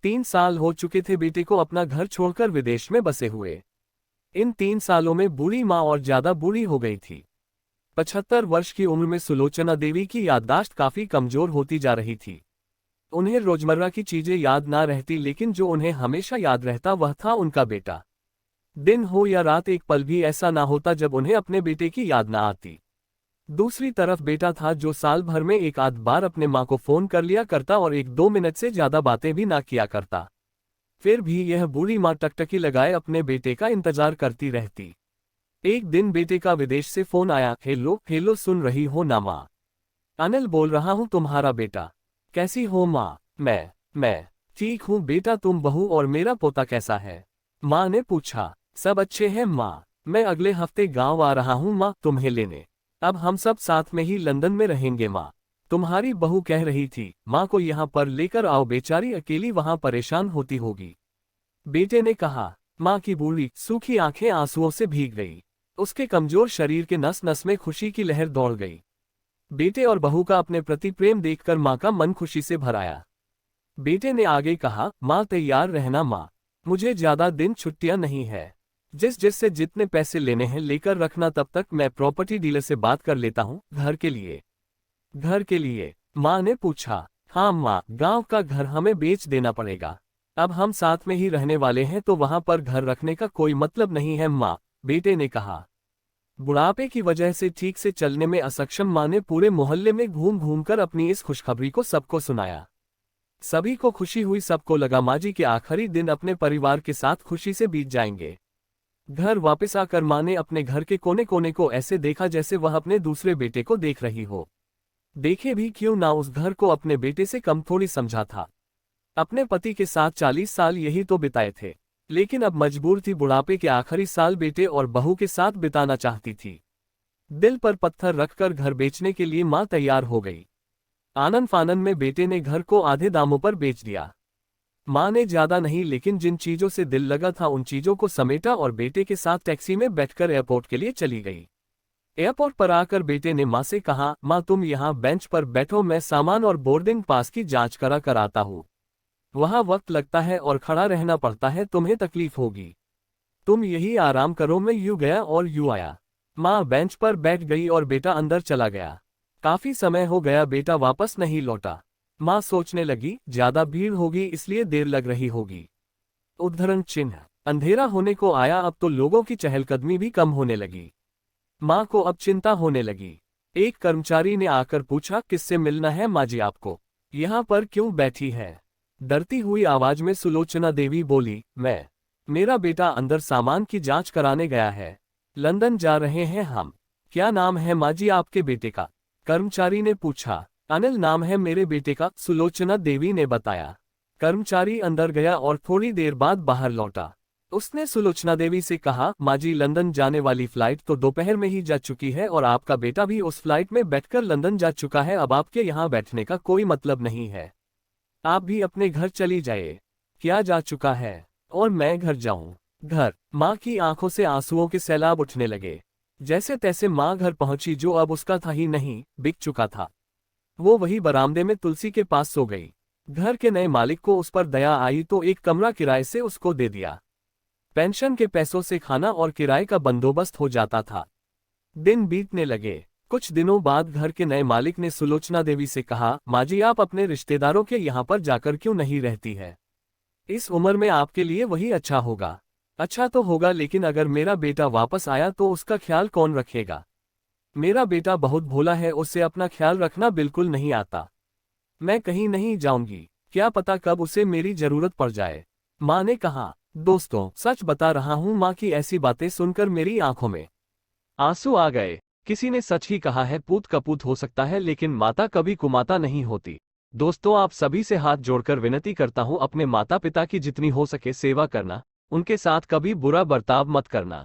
3 साल हो चुके थे बेटे को अपना घर छोड़कर विदेश में बसे हुए। इन 3 सालों में बूढ़ी माँ और ज्यादा बूढ़ी हो गई थी। 75 वर्ष की उम्र में सुलोचना देवी की याददाश्त काफी कमजोर होती जा रही थी। उन्हें रोजमर्रा की चीजें याद ना रहती, लेकिन जो उन्हें हमेशा याद रहता वह था उनका बेटा। दिन हो या रात, एक पल भी ऐसा ना होता जब उन्हें अपने बेटे की याद ना आती। दूसरी तरफ बेटा था जो साल भर में एक आध बार अपने माँ को फोन कर लिया करता और 1-2 मिनट से ज्यादा बातें भी ना किया करता। फिर भी यह बूढ़ी माँ टकटकी लगाए अपने बेटे का इंतजार करती रहती। एक दिन बेटे का विदेश से फोन आया। हेलो हेलो, सुन रही हो ना माँ? अनिल बोल रहा हूँ, तुम्हारा बेटा। कैसी हो माँ? मैं ठीक हूँ बेटा, तुम बहू और मेरा पोता कैसा है? माँ ने पूछा। सब अच्छे हैं माँ, मैं अगले हफ्ते गांव आ रहा हूँ माँ तुम्हें लेने। अब हम सब साथ में ही लंदन में रहेंगे माँ। तुम्हारी बहू कह रही थी माँ को यहाँ पर लेकर आओ, बेचारी अकेली वहाँ परेशान होती होगी। बेटे ने कहा। माँ की बूढ़ी सूखी आंखें आंसुओं से भीग गई। उसके कमजोर शरीर के नस नस में खुशी की लहर दौड़ गई। बेटे और बहू का अपने प्रति प्रेम देखकर माँ का मन खुशी से भर आया। बेटे ने आगे कहा, माँ तैयार रहना माँ, मुझे ज्यादा दिन छुट्टियां नहीं है। जिससे जितने पैसे लेने हैं लेकर रखना, तब तक मैं प्रॉपर्टी डीलर से बात कर लेता हूँ। घर के लिए? घर के लिए? माँ ने पूछा। हाँ माँ, गांव का घर हमें बेच देना पड़ेगा। अब हम साथ में ही रहने वाले हैं तो वहां पर घर रखने का कोई मतलब नहीं है माँ, बेटे ने कहा। बुढ़ापे की वजह से ठीक से चलने में असक्षम माँ ने पूरे मोहल्ले में घूम घूम कर अपनी इस खुशखबरी को सबको सुनाया। सभी को खुशी हुई। सबको लगा माँ जी के आखिरी दिन अपने परिवार के साथ खुशी से बीत जाएंगे। घर वापस आकर माँ ने अपने घर के कोने कोने को ऐसे देखा जैसे वह अपने दूसरे बेटे को देख रही हो। देखे भी क्यों ना, उस घर को अपने बेटे से कम थोड़ी समझा था। अपने पति के साथ 40 साल यही तो बिताए थे, लेकिन अब मजबूर थी बुढ़ापे के आखिरी साल बेटे और बहू के साथ बिताना चाहती थी। दिल पर पत्थर रखकर घर बेचने के लिए माँ तैयार हो गई। आनन फानन में बेटे ने घर को आधे दामों पर बेच दिया। माँ ने ज्यादा नहीं, लेकिन जिन चीजों से दिल लगा था उन चीजों को समेटा और बेटे के साथ टैक्सी में बैठकर एयरपोर्ट के लिए चली गई। एयरपोर्ट पर आकर बेटे ने माँ से कहा, माँ तुम यहाँ बेंच पर बैठो, मैं सामान और बोर्डिंग पास की जांच करा कर आता हूँ। वहाँ वक्त लगता है और खड़ा रहना पड़ता है, तुम्हें तकलीफ होगी। तुम यही आराम करो। मैं यूँ गया और यूँ आया। माँ बेंच पर बैठ गई और बेटा अंदर चला गया। काफी समय हो गया, बेटा वापस नहीं लौटा। माँ सोचने लगी ज्यादा भीड़ होगी इसलिए देर लग रही होगी। उद्धरण चिन्ह। अंधेरा होने को आया, अब तो लोगों की चहलकदमी भी कम होने लगी। माँ को अब चिंता होने लगी। एक कर्मचारी ने आकर पूछा, किससे मिलना है माँ जी आपको? यहाँ पर क्यों बैठी है? डरती हुई आवाज में सुलोचना देवी बोली, मेरा बेटा अंदर सामान की जांच कराने गया है। लंदन जा रहे हैं हम। क्या नाम है माँ जी आपके बेटे का? कर्मचारी ने पूछा। अनिल नाम है मेरे बेटे का, सुलोचना देवी ने बताया। कर्मचारी अंदर गया और थोड़ी देर बाद बाहर लौटा। उसने सुलोचना देवी से कहा, माँ जी लंदन जाने वाली फ्लाइट तो दोपहर में ही जा चुकी है और आपका बेटा भी उस फ्लाइट में बैठकर लंदन जा चुका है। अब आपके यहाँ बैठने का कोई मतलब नहीं है। आप भी अपने घर चली जाए। क्या जा चुका है? और मैं घर जाऊं? घर? माँ की आंखों से आंसुओं के सैलाब उठने लगे। जैसे तैसे माँ घर पहुंची, जो अब उसका था ही नहीं, बिक चुका था। वो वही बरामदे में तुलसी के पास सो गई। घर के नए मालिक को उस पर दया आई तो एक कमरा किराए से उसको दे दिया। पेंशन के पैसों से खाना और किराए का बंदोबस्त हो जाता था। दिन बीतने लगे। कुछ दिनों बाद घर के नए मालिक ने सुलोचना देवी से कहा, माँ जी आप अपने रिश्तेदारों के यहाँ पर जाकर क्यों नहीं रहती है? इस उम्र में आपके लिए वही अच्छा होगा। अच्छा तो होगा, लेकिन अगर मेरा बेटा वापस आया तो उसका ख्याल कौन रखेगा? मेरा बेटा बहुत भोला है, उससे अपना ख्याल रखना बिल्कुल नहीं आता। मैं कहीं नहीं जाऊंगी, क्या पता कब उसे मेरी जरूरत पड़ जाए। माँ ने कहा। दोस्तों सच बता रहा हूँ, माँ की ऐसी बातें सुनकर मेरी आंखों में आंसू आ गए। किसी ने सच ही कहा है, पूत कपूत हो सकता है लेकिन माता कभी कुमाता नहीं होती। दोस्तों आप सभी से हाथ जोड़कर विनती करता हूँ, अपने माता पिता की जितनी हो सके सेवा करना, उनके साथ कभी बुरा बर्ताव मत करना।